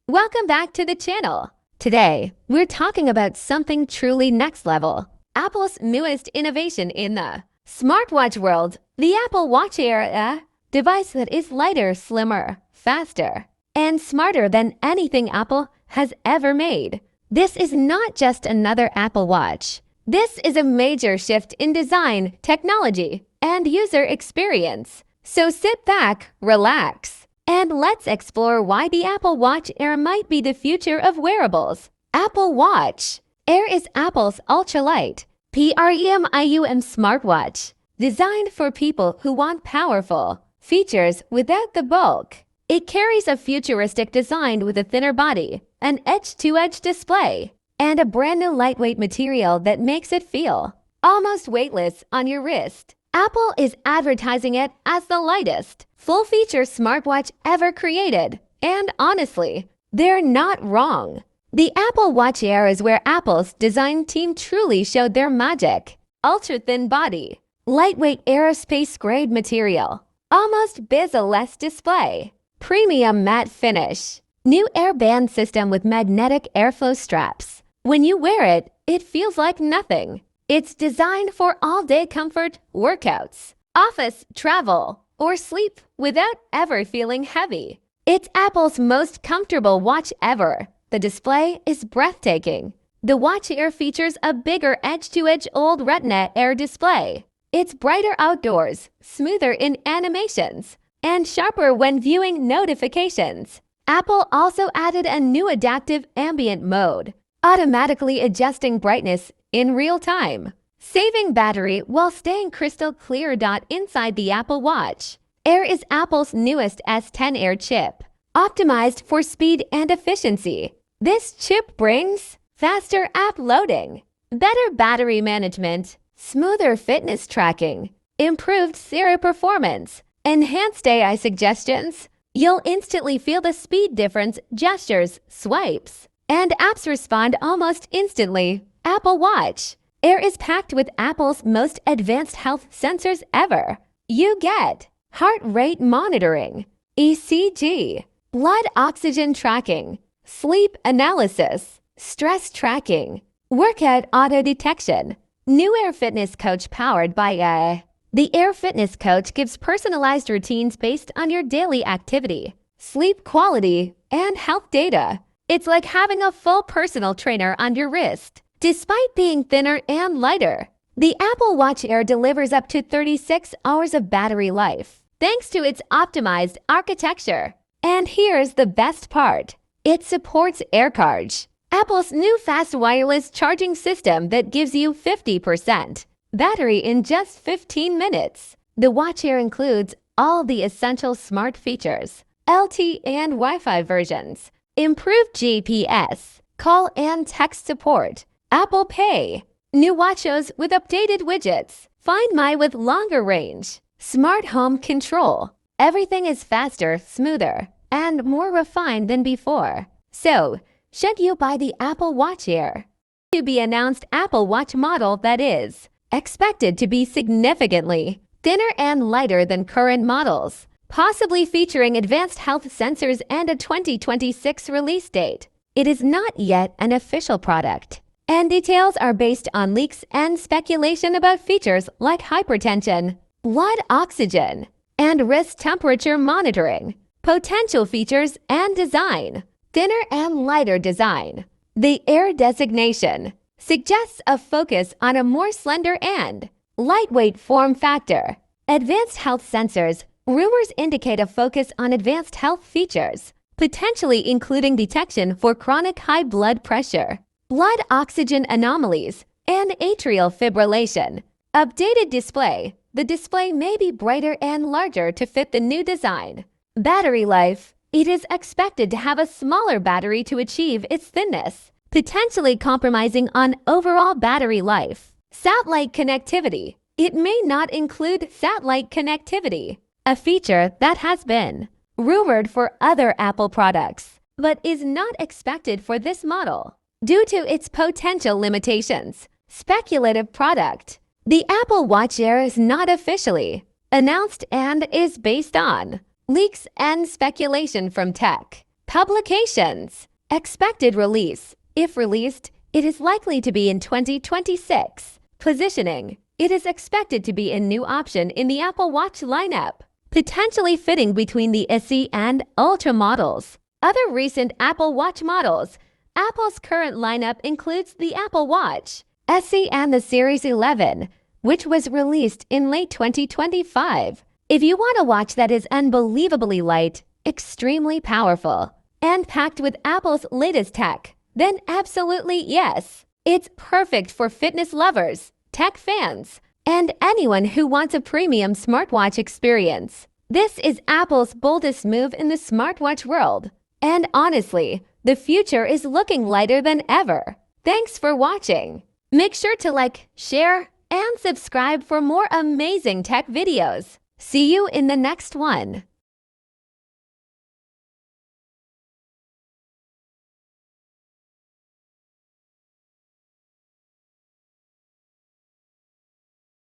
Welcome back to the channel. Today, we're talking about something truly next level. Apple's newest innovation in the smartwatch world, the Apple Watch Air, a device that is lighter, slimmer, faster, and smarter than anything Apple has ever made. This is not just another Apple Watch. This is a major shift in design, technology, and user experience. So sit back, relax, and let's explore why the Apple Watch Air might be the future of wearables. Apple Watch Air is Apple's ultralight, premium smartwatch, designed for people who want powerful features without the bulk. It carries a futuristic design with a thinner body, an edge-to-edge display, and a brand new lightweight material that makes it feel almost weightless on your wrist. Apple is advertising it as the lightest, full-feature smartwatch ever created. And honestly, they're not wrong. The Apple Watch Air is where Apple's design team truly showed their magic. Ultra-thin body, lightweight aerospace-grade material, almost bezel-less display, premium matte finish, new airband system with magnetic airflow straps. When you wear it, it feels like nothing. It's designed for all-day comfort, workouts, office, travel, or sleep without ever feeling heavy. It's Apple's most comfortable watch ever. The display is breathtaking. The Watch Air features a bigger edge-to-edge OLED Retina Air display. It's brighter outdoors, smoother in animations, and sharper when viewing notifications. Apple also added a new adaptive ambient mode, automatically adjusting brightness in real time, saving battery while staying crystal clear. Inside the Apple Watch Air is Apple's newest S10 Air chip, optimized for speed and efficiency. This chip brings faster app loading, better battery management, smoother fitness tracking, improved Siri performance, enhanced AI suggestions. You'll instantly feel the speed difference, gestures, swipes, and apps respond almost instantly. Apple Watch Air is packed with Apple's most advanced health sensors ever. You get heart rate monitoring, ECG, blood oxygen tracking, sleep analysis, stress tracking, workout auto detection, new Air Fitness Coach powered by AI. The Air Fitness Coach gives personalized routines based on your daily activity, sleep quality, and health data. It's like having a full personal trainer on your wrist. Despite being thinner and lighter, the Apple Watch Air delivers up to 36 hours of battery life, thanks to its optimized architecture. And here's the best part. It supports AirCharge, Apple's new fast wireless charging system that gives you 50% battery in just 15 minutes. The Watch Air includes all the essential smart features, LTE and Wi-Fi versions, improved GPS, call and text support, Apple Pay, new watches with updated widgets, Find My with longer range, smart home control. Everything is faster, smoother, and more refined than before. So, should you buy the Apple Watch Air? To be announced Apple Watch model that is expected to be significantly thinner and lighter than current models, possibly featuring advanced health sensors and a 2026 release date. It is not yet an official product, and details are based on leaks and speculation about features like hypertension, blood oxygen, and wrist temperature monitoring. Potential features and design. Thinner and lighter design. The Air designation suggests a focus on a more slender and lightweight form factor. Advanced health sensors. Rumors indicate a focus on advanced health features, potentially including detection for chronic high blood pressure, blood oxygen anomalies, and atrial fibrillation. Updated display. The display may be brighter and larger to fit the new design. Battery life. It is expected to have a smaller battery to achieve its thinness, potentially compromising on overall battery life. Satellite connectivity. It may not include satellite connectivity, a feature that has been rumored for other Apple products, but is not expected for this model due to its potential limitations. Speculative product. The Apple Watch Air is not officially announced and is based on leaks and speculation from tech Publications. Expected release. If released, it is likely to be in 2026. Positioning. It is expected to be a new option in the Apple Watch lineup, potentially fitting between the SE and Ultra models. Other recent Apple Watch models. Apple's current lineup includes the Apple Watch SE and the Series 11, which was released in late 2025. If you want a watch that is unbelievably light, extremely powerful, and packed with Apple's latest tech, then absolutely yes. It's perfect for fitness lovers, tech fans, and anyone who wants a premium smartwatch experience. This is Apple's boldest move in the smartwatch world. And honestly, the future is looking lighter than ever. Thanks for watching. Make sure to like, share, and subscribe for more amazing tech videos. See you in the next one.